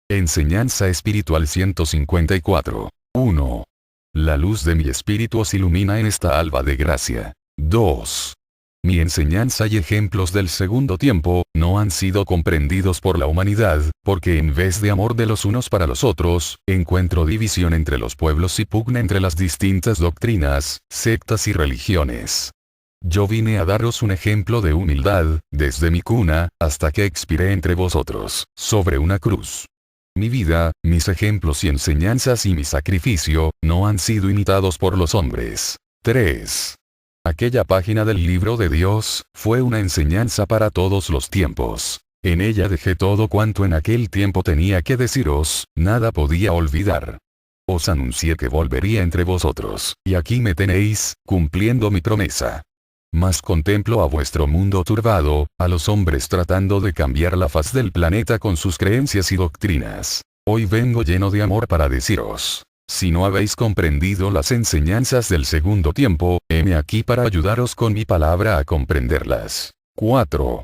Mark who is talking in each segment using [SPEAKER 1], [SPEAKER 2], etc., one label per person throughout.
[SPEAKER 1] Enseñanza espiritual 154. 1. La luz de mi espíritu os ilumina en esta alba de gracia. 2. Mi enseñanza y ejemplos del segundo tiempo, no han sido comprendidos por la humanidad, porque en vez de amor de los unos para los otros, encuentro división entre los pueblos y pugna entre las distintas doctrinas, sectas y religiones. Yo vine a daros un ejemplo de humildad, desde mi cuna, hasta que expiré entre vosotros, sobre una cruz. Mi vida, mis ejemplos y enseñanzas y mi sacrificio, no han sido imitados por los hombres. 3. Aquella página del libro de Dios, fue una enseñanza para todos los tiempos. En ella dejé todo cuanto en aquel tiempo tenía que deciros, nada podía olvidar. Os anuncié que volvería entre vosotros, y aquí me tenéis, cumpliendo mi promesa. Mas contemplo a vuestro mundo turbado, a los hombres tratando de cambiar la faz del planeta con sus creencias y doctrinas. Hoy vengo lleno de amor para deciros: si no habéis comprendido las enseñanzas del segundo tiempo, heme aquí para ayudaros con mi palabra a comprenderlas. 4.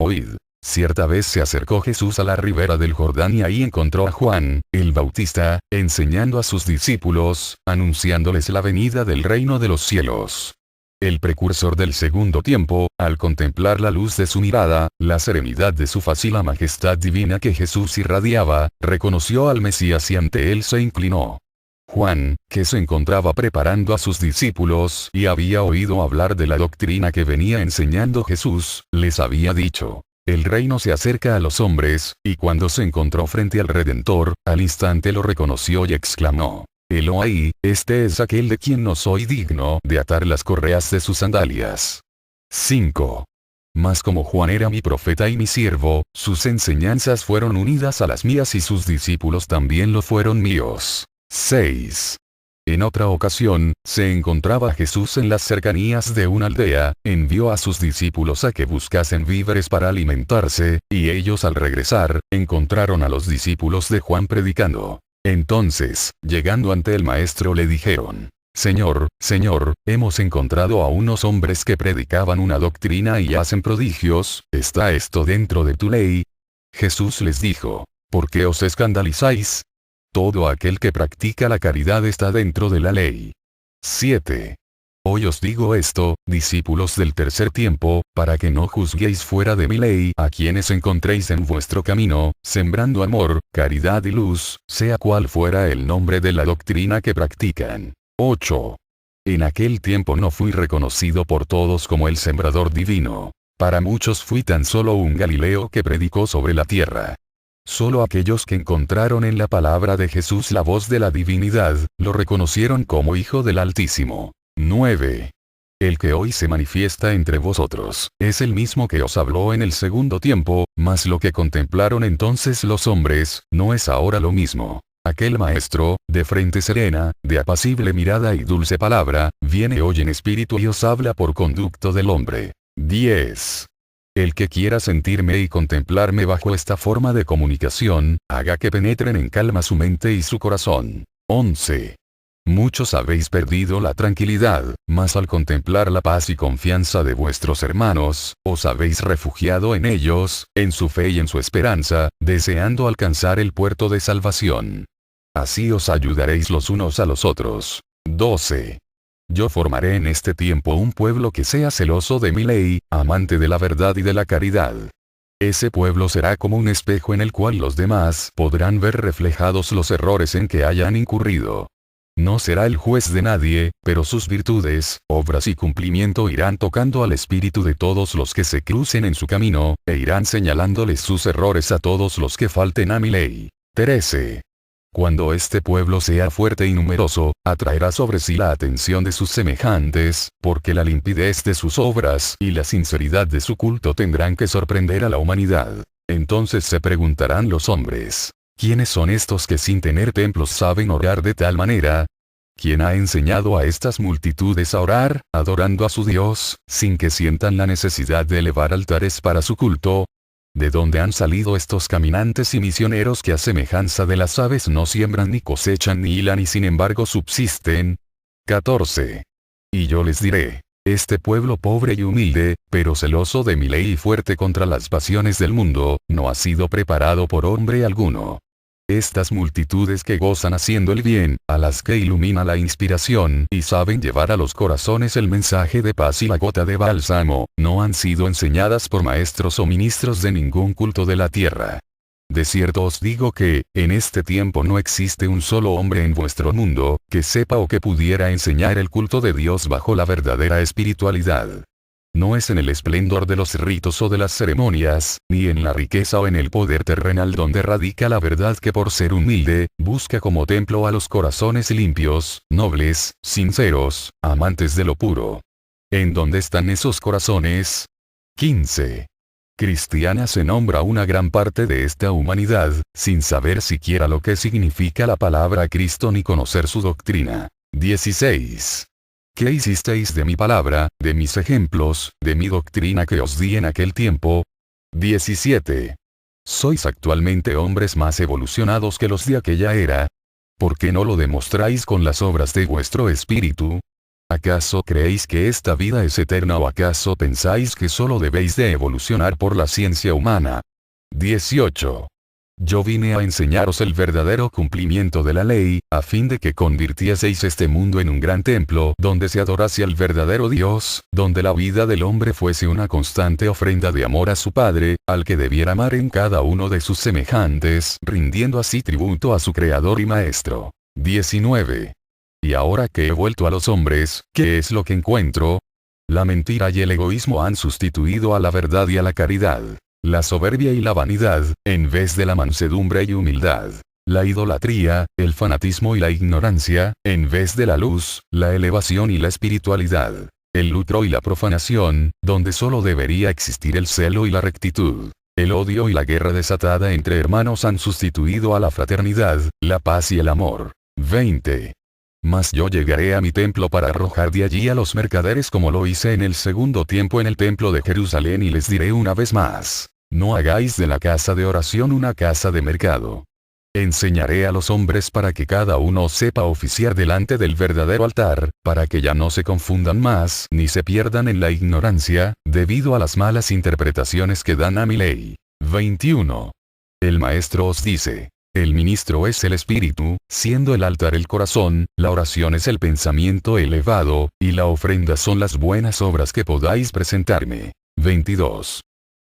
[SPEAKER 1] Oíd. Cierta vez se acercó Jesús a la ribera del Jordán y ahí encontró a Juan, el Bautista, enseñando a sus discípulos, anunciándoles la venida del reino de los cielos. El precursor del segundo tiempo, al contemplar la luz de su mirada, la serenidad de su faz y la majestad divina que Jesús irradiaba, reconoció al Mesías y ante él se inclinó. Juan, que se encontraba preparando a sus discípulos y había oído hablar de la doctrina que venía enseñando Jesús, les había dicho: el reino se acerca a los hombres, y cuando se encontró frente al Redentor, al instante lo reconoció y exclamó: Eloí, este es aquel de quien no soy digno de atar las correas de sus sandalias. 5. Mas como Juan era mi profeta y mi siervo, sus enseñanzas fueron unidas a las mías y sus discípulos también lo fueron míos. 6. En otra ocasión, se encontraba Jesús en las cercanías de una aldea, envió a sus discípulos a que buscasen víveres para alimentarse, y ellos al regresar, encontraron a los discípulos de Juan predicando. Entonces, llegando ante el maestro le dijeron: Señor, Señor, hemos encontrado a unos hombres que predicaban una doctrina y hacen prodigios, ¿está esto dentro de tu ley? Jesús les dijo: ¿por qué os escandalizáis? Todo aquel que practica la caridad está dentro de la ley. 7. Hoy os digo esto, discípulos del tercer tiempo, para que no juzguéis fuera de mi ley a quienes encontréis en vuestro camino, sembrando amor, caridad y luz, sea cual fuera el nombre de la doctrina que practican. 8. En aquel tiempo no fui reconocido por todos como el sembrador divino. Para muchos fui tan solo un Galileo que predicó sobre la tierra. Solo aquellos que encontraron en la palabra de Jesús la voz de la divinidad, lo reconocieron como Hijo del Altísimo. 9. El que hoy se manifiesta entre vosotros, es el mismo que os habló en el segundo tiempo, mas lo que contemplaron entonces los hombres, no es ahora lo mismo. Aquel maestro, de frente serena, de apacible mirada y dulce palabra, viene hoy en espíritu y os habla por conducto del hombre. 10. El que quiera sentirme y contemplarme bajo esta forma de comunicación, haga que penetren en calma su mente y su corazón. 11. Muchos habéis perdido la tranquilidad, mas al contemplar la paz y confianza de vuestros hermanos, os habéis refugiado en ellos, en su fe y en su esperanza, deseando alcanzar el puerto de salvación. Así os ayudaréis los unos a los otros. 12. Yo formaré en este tiempo un pueblo que sea celoso de mi ley, amante de la verdad y de la caridad. Ese pueblo será como un espejo en el cual los demás podrán ver reflejados los errores en que hayan incurrido. No será el juez de nadie, pero sus virtudes, obras y cumplimiento irán tocando al espíritu de todos los que se crucen en su camino, e irán señalándoles sus errores a todos los que falten a mi ley. 13. Cuando este pueblo sea fuerte y numeroso, atraerá sobre sí la atención de sus semejantes, porque la limpidez de sus obras y la sinceridad de su culto tendrán que sorprender a la humanidad. Entonces se preguntarán los hombres: ¿quiénes son estos que sin tener templos saben orar de tal manera? ¿Quién ha enseñado a estas multitudes a orar, adorando a su Dios, sin que sientan la necesidad de elevar altares para su culto? ¿De dónde han salido estos caminantes y misioneros que a semejanza de las aves no siembran ni cosechan ni hilan y sin embargo subsisten? 14. Y yo les diré: este pueblo pobre y humilde, pero celoso de mi ley y fuerte contra las pasiones del mundo, no ha sido preparado por hombre alguno. Estas multitudes que gozan haciendo el bien, a las que ilumina la inspiración y saben llevar a los corazones el mensaje de paz y la gota de bálsamo, no han sido enseñadas por maestros o ministros de ningún culto de la tierra. De cierto os digo que, en este tiempo no existe un solo hombre en vuestro mundo, que sepa o que pudiera enseñar el culto de Dios bajo la verdadera espiritualidad. No es en el esplendor de los ritos o de las ceremonias, ni en la riqueza o en el poder terrenal donde radica la verdad que por ser humilde, busca como templo a los corazones limpios, nobles, sinceros, amantes de lo puro. ¿En dónde están esos corazones? 15. Cristiana se nombra una gran parte de esta humanidad, sin saber siquiera lo que significa la palabra Cristo ni conocer su doctrina. 16. ¿Qué hicisteis de mi palabra, de mis ejemplos, de mi doctrina que os di en aquel tiempo? 17. ¿Sois actualmente hombres más evolucionados que los de aquella era? ¿Por qué no lo demostráis con las obras de vuestro espíritu? ¿Acaso creéis que esta vida es eterna o acaso pensáis que solo debéis de evolucionar por la ciencia humana? 18. Yo vine a enseñaros el verdadero cumplimiento de la ley, a fin de que convirtieseis este mundo en un gran templo donde se adorase al verdadero Dios, donde la vida del hombre fuese una constante ofrenda de amor a su Padre, al que debiera amar en cada uno de sus semejantes, rindiendo así tributo a su Creador y Maestro. 19. Y ahora que he vuelto a los hombres, ¿qué es lo que encuentro? La mentira y el egoísmo han sustituido a la verdad y a la caridad. La soberbia y la vanidad, en vez de la mansedumbre y humildad. La idolatría, el fanatismo y la ignorancia, en vez de la luz, la elevación y la espiritualidad. El lucro y la profanación, donde solo debería existir el celo y la rectitud. El odio y la guerra desatada entre hermanos han sustituido a la fraternidad, la paz y el amor. 20. Mas yo llegaré a mi templo para arrojar de allí a los mercaderes como lo hice en el segundo tiempo en el templo de Jerusalén y les diré una vez más. No hagáis de la casa de oración una casa de mercado. Enseñaré a los hombres para que cada uno sepa oficiar delante del verdadero altar, para que ya no se confundan más ni se pierdan en la ignorancia, debido a las malas interpretaciones que dan a mi ley. 21. El maestro os dice. El ministro es el espíritu, siendo el altar el corazón, la oración es el pensamiento elevado, y la ofrenda son las buenas obras que podáis presentarme. 22.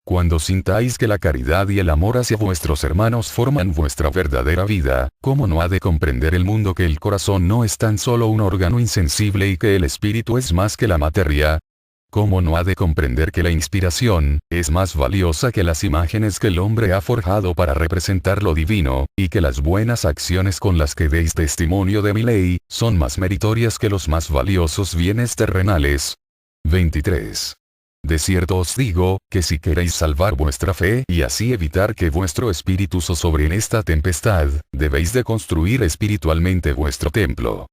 [SPEAKER 1] Cuando sintáis que la caridad y el amor hacia vuestros hermanos forman vuestra verdadera vida, ¿cómo no ha de comprender el mundo que el corazón no es tan solo un órgano insensible y que el espíritu es más que la materia? ¿Cómo no ha de comprender que la inspiración es más valiosa que las imágenes que el hombre ha forjado para representar lo divino, y que las buenas acciones con las que deis testimonio de mi ley son más meritorias que los más valiosos bienes terrenales? 23. De cierto os digo, que si queréis salvar vuestra fe y así evitar que vuestro espíritu zozobre en esta tempestad, debéis de construir espiritualmente vuestro templo.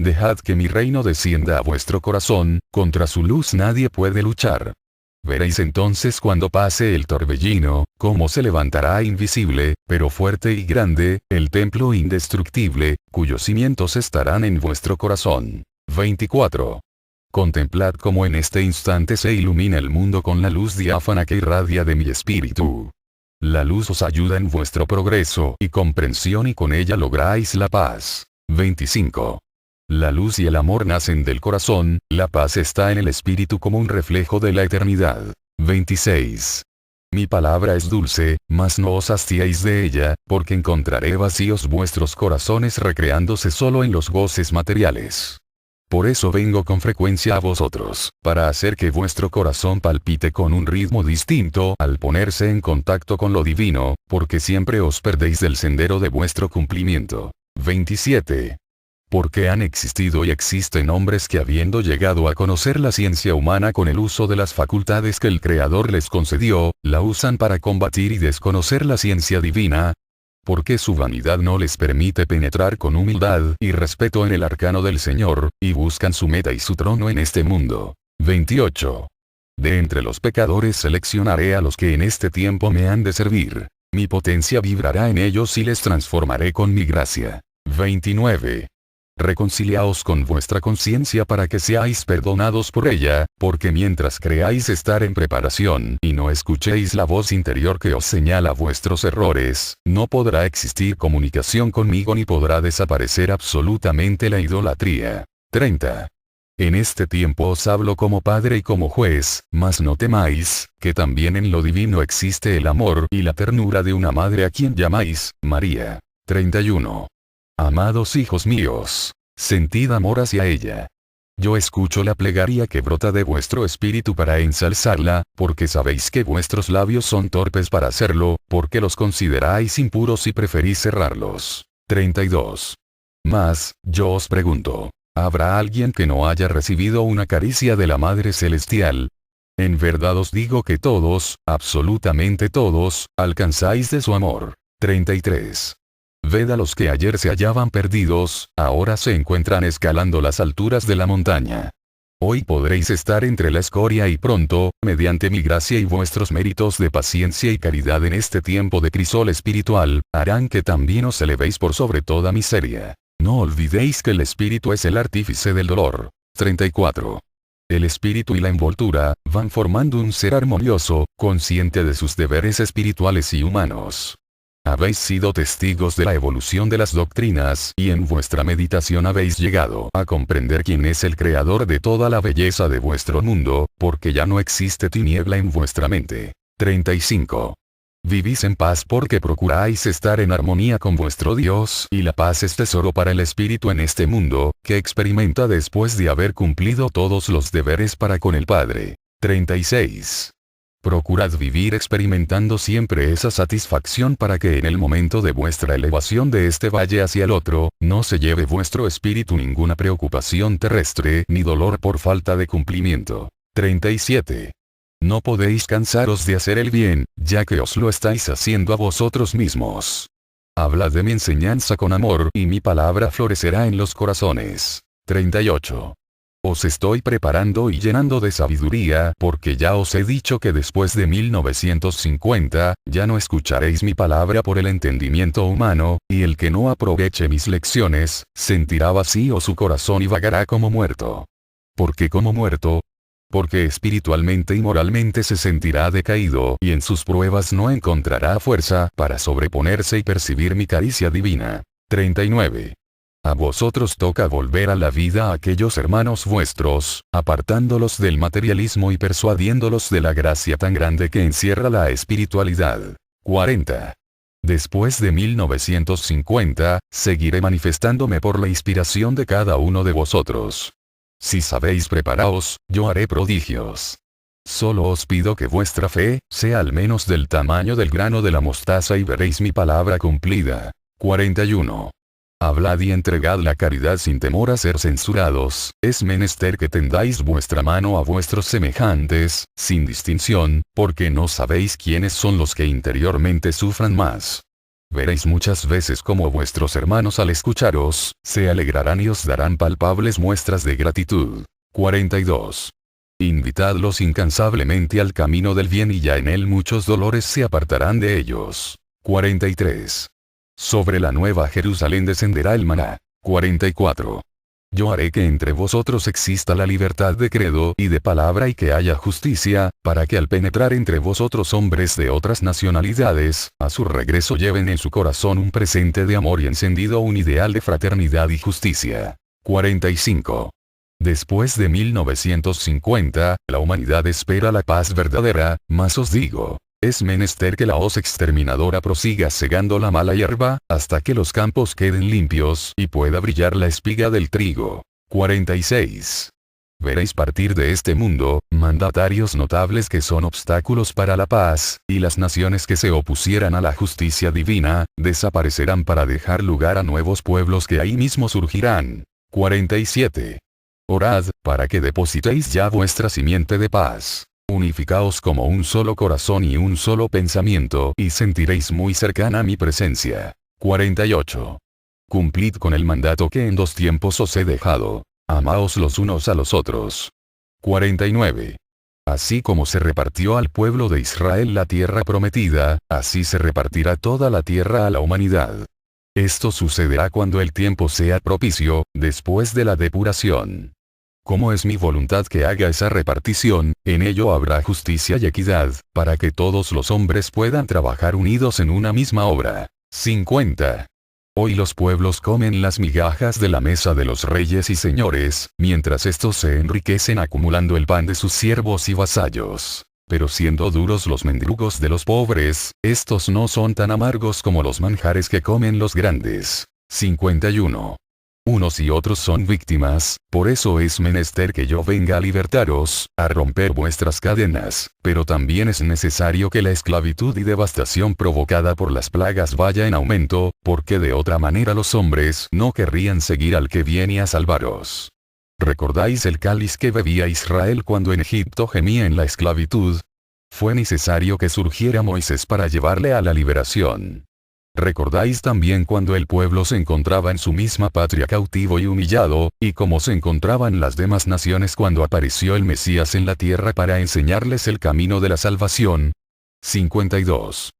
[SPEAKER 1] Dejad que mi reino descienda a vuestro corazón, contra su luz nadie puede luchar. Veréis entonces cuando pase el torbellino, cómo se levantará invisible, pero fuerte y grande, el templo indestructible, cuyos cimientos estarán en vuestro corazón. 24. Contemplad cómo en este instante se ilumina el mundo con la luz diáfana que irradia de mi espíritu. La luz os ayuda en vuestro progreso y comprensión y con ella lográis la paz. 25. La luz y el amor nacen del corazón, la paz está en el espíritu como un reflejo de la eternidad. 26. Mi palabra es dulce, mas no os hastiéis de ella, porque encontraré vacíos vuestros corazones recreándose solo en los goces materiales. Por eso vengo con frecuencia a vosotros, para hacer que vuestro corazón palpite con un ritmo distinto al ponerse en contacto con lo divino, porque siempre os perdéis del sendero de vuestro cumplimiento. 27. Porque han existido y existen hombres que habiendo llegado a conocer la ciencia humana con el uso de las facultades que el Creador les concedió, la usan para combatir y desconocer la ciencia divina, porque su vanidad no les permite penetrar con humildad y respeto en el arcano del Señor, y buscan su meta y su trono en este mundo. 28. De entre los pecadores seleccionaré a los que en este tiempo me han de servir. Mi potencia vibrará en ellos y les transformaré con mi gracia. 29. reconciliaos con vuestra conciencia para que seáis perdonados por ella, porque mientras creáis estar en preparación y no escuchéis la voz interior que os señala vuestros errores, no podrá existir comunicación conmigo ni podrá desaparecer absolutamente la idolatría. 30. En este tiempo os hablo como padre y como juez, mas no temáis, que también en lo divino existe el amor y la ternura de una madre a quien llamáis María. 31. Amados hijos míos, sentid amor hacia ella. Yo escucho la plegaria que brota de vuestro espíritu para ensalzarla, porque sabéis que vuestros labios son torpes para hacerlo, porque los consideráis impuros y preferís cerrarlos. 32. Mas, yo os pregunto, ¿habrá alguien que no haya recibido una caricia de la Madre Celestial? En verdad os digo que todos, absolutamente todos, alcanzáis de su amor. 33. Ved a los que ayer se hallaban perdidos, ahora se encuentran escalando las alturas de la montaña. Hoy podréis estar entre la escoria y pronto, mediante mi gracia y vuestros méritos de paciencia y caridad en este tiempo de crisol espiritual, harán que también os elevéis por sobre toda miseria. No olvidéis que el espíritu es el artífice del dolor. 34. El espíritu y la envoltura, van formando un ser armonioso, consciente de sus deberes espirituales y humanos. Habéis sido testigos de la evolución de las doctrinas y en vuestra meditación habéis llegado a comprender quién es el creador de toda la belleza de vuestro mundo, porque ya no existe tiniebla en vuestra mente. 35. Vivís en paz porque procuráis estar en armonía con vuestro Dios y la paz es tesoro para el espíritu en este mundo, que experimenta después de haber cumplido todos los deberes para con el Padre. 36. Procurad vivir experimentando siempre esa satisfacción para que en el momento de vuestra elevación de este valle hacia el otro, no se lleve vuestro espíritu ninguna preocupación terrestre ni dolor por falta de cumplimiento. 37. No podéis cansaros de hacer el bien, ya que os lo estáis haciendo a vosotros mismos. Hablad de mi enseñanza con amor y mi palabra florecerá en los corazones. 38. Os estoy preparando y llenando de sabiduría porque ya os he dicho que después de 1950, ya no escucharéis mi palabra por el entendimiento humano, y el que no aproveche mis lecciones, sentirá vacío su corazón y vagará como muerto. ¿Por qué como muerto? Porque espiritualmente y moralmente se sentirá decaído y en sus pruebas no encontrará fuerza para sobreponerse y percibir mi caricia divina. 39. A vosotros toca volver a la vida a aquellos hermanos vuestros, apartándolos del materialismo y persuadiéndolos de la gracia tan grande que encierra la espiritualidad. 40. Después de 1950, seguiré manifestándome por la inspiración de cada uno de vosotros. Si sabéis preparaos, yo haré prodigios. Solo os pido que vuestra fe sea al menos del tamaño del grano de la mostaza y veréis mi palabra cumplida. 41. Hablad y entregad la caridad sin temor a ser censurados, es menester que tendáis vuestra mano a vuestros semejantes, sin distinción, porque no sabéis quiénes son los que interiormente sufran más. Veréis muchas veces cómo vuestros hermanos al escucharos, se alegrarán y os darán palpables muestras de gratitud. 42. Invitadlos incansablemente al camino del bien y ya en él muchos dolores se apartarán de ellos. 43. Sobre la nueva Jerusalén descenderá el maná. 44. Yo haré que entre vosotros exista la libertad de credo y de palabra y que haya justicia, para que al penetrar entre vosotros hombres de otras nacionalidades, a su regreso lleven en su corazón un presente de amor y encendido un ideal de fraternidad y justicia. 45. Después de 1950, la humanidad espera la paz verdadera, mas os digo, es menester que la hoz exterminadora prosiga segando la mala hierba, hasta que los campos queden limpios y pueda brillar la espiga del trigo. 46. Veréis partir de este mundo, mandatarios notables que son obstáculos para la paz, y las naciones que se opusieran a la justicia divina, desaparecerán para dejar lugar a nuevos pueblos que ahí mismo surgirán. 47. Orad, para que depositéis ya vuestra simiente de paz. Unificaos como un solo corazón y un solo pensamiento y sentiréis muy cercana mi presencia. 48. Cumplid con el mandato que en 2 tiempos os he dejado. Amaos los unos a los otros. 49. Así como se repartió al pueblo de Israel la tierra prometida, así se repartirá toda la tierra a la humanidad. Esto sucederá cuando el tiempo sea propicio, después de la depuración. Como es mi voluntad que haga esa repartición, en ello habrá justicia y equidad, para que todos los hombres puedan trabajar unidos en una misma obra. 50. Hoy los pueblos comen las migajas de la mesa de los reyes y señores, mientras estos se enriquecen acumulando el pan de sus siervos y vasallos. Pero siendo duros los mendrugos de los pobres, estos no son tan amargos como los manjares que comen los grandes. 51. Unos y otros son víctimas, por eso es menester que yo venga a libertaros, a romper vuestras cadenas, pero también es necesario que la esclavitud y devastación provocada por las plagas vaya en aumento, porque de otra manera los hombres no querrían seguir al que viene a salvaros. ¿Recordáis el cáliz que bebía Israel cuando en Egipto gemía en la esclavitud? Fue necesario que surgiera Moisés para llevarle a la liberación. ¿Recordáis también cuando el pueblo se encontraba en su misma patria cautivo y humillado, y cómo se encontraban las demás naciones cuando apareció el Mesías en la tierra para enseñarles el camino de la salvación? 52.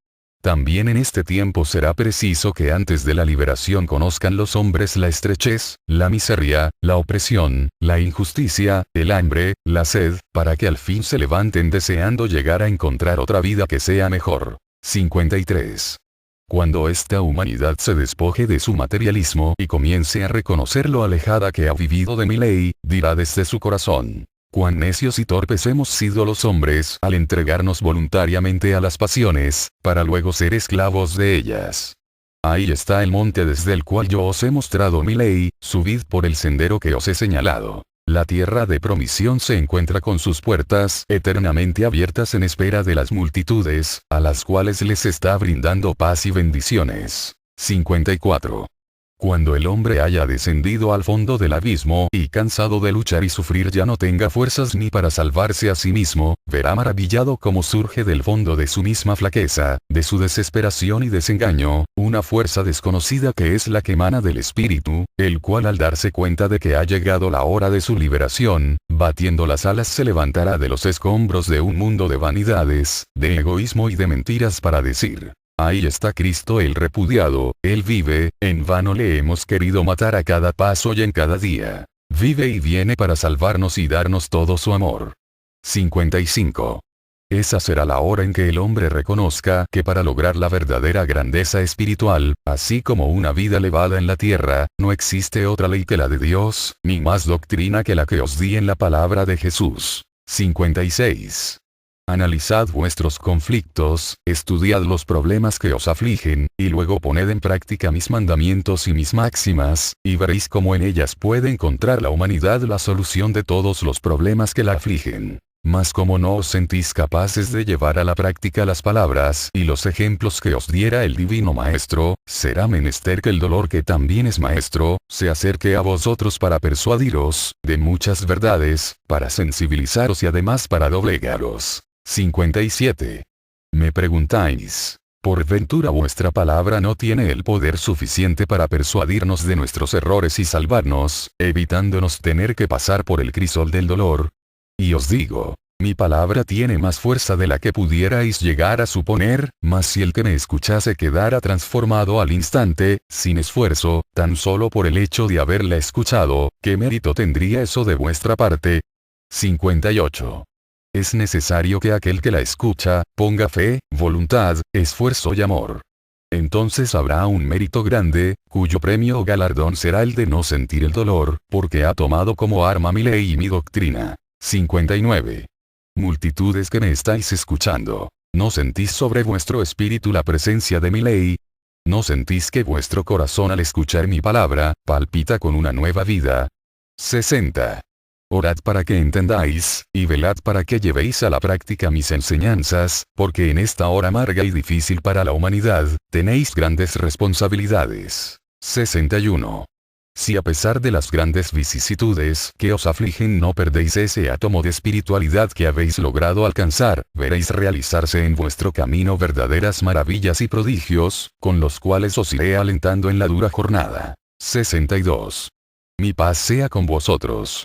[SPEAKER 1] También en este tiempo será preciso que antes de la liberación conozcan los hombres la estrechez, la miseria, la opresión, la injusticia, el hambre, la sed, para que al fin se levanten deseando llegar a encontrar otra vida que sea mejor. 53. Cuando esta humanidad se despoje de su materialismo y comience a reconocer lo alejada que ha vivido de mi ley, dirá desde su corazón: cuán necios y torpes hemos sido los hombres al entregarnos voluntariamente a las pasiones, para luego ser esclavos de ellas. Ahí está el monte desde el cual yo os he mostrado mi ley, subid por el sendero que os he señalado. La tierra de promisión se encuentra con sus puertas eternamente abiertas en espera de las multitudes, a las cuales les está brindando paz y bendiciones. 54. Cuando el hombre haya descendido al fondo del abismo y cansado de luchar y sufrir ya no tenga fuerzas ni para salvarse a sí mismo, verá maravillado cómo surge del fondo de su misma flaqueza, de su desesperación y desengaño, una fuerza desconocida que es la que emana del Espíritu, el cual al darse cuenta de que ha llegado la hora de su liberación, batiendo las alas se levantará de los escombros de un mundo de vanidades, de egoísmo y de mentiras para decir: ahí está Cristo el repudiado, Él vive, en vano le hemos querido matar a cada paso y en cada día. Vive y viene para salvarnos y darnos todo su amor. 55. Esa será la hora en que el hombre reconozca que para lograr la verdadera grandeza espiritual, así como una vida elevada en la tierra, no existe otra ley que la de Dios, ni más doctrina que la que os di en la palabra de Jesús. 56. Analizad vuestros conflictos, estudiad los problemas que os afligen, y luego poned en práctica mis mandamientos y mis máximas, y veréis cómo en ellas puede encontrar la humanidad la solución de todos los problemas que la afligen. Mas como no os sentís capaces de llevar a la práctica las palabras y los ejemplos que os diera el Divino Maestro, será menester que el dolor que también es Maestro, se acerque a vosotros para persuadiros de muchas verdades, para sensibilizaros y además para doblegaros. 57. Me preguntáis: ¿por ventura vuestra palabra no tiene el poder suficiente para persuadirnos de nuestros errores y salvarnos, evitándonos tener que pasar por el crisol del dolor? Y os digo, mi palabra tiene más fuerza de la que pudierais llegar a suponer, mas si el que me escuchase quedara transformado al instante, sin esfuerzo, tan solo por el hecho de haberla escuchado, ¿qué mérito tendría eso de vuestra parte? 58. Es necesario que aquel que la escucha, ponga fe, voluntad, esfuerzo y amor. Entonces habrá un mérito grande, cuyo premio o galardón será el de no sentir el dolor, porque ha tomado como arma mi ley y mi doctrina. 59. Multitudes que me estáis escuchando, ¿no sentís sobre vuestro espíritu la presencia de mi ley? ¿No sentís que vuestro corazón al escuchar mi palabra, palpita con una nueva vida? 60. Orad para que entendáis, y velad para que llevéis a la práctica mis enseñanzas, porque en esta hora amarga y difícil para la humanidad, tenéis grandes responsabilidades. 61. Si a pesar de las grandes vicisitudes que os afligen no perdéis ese átomo de espiritualidad que habéis logrado alcanzar, veréis realizarse en vuestro camino verdaderas maravillas y prodigios, con los cuales os iré alentando en la dura jornada. 62. Mi paz sea con vosotros.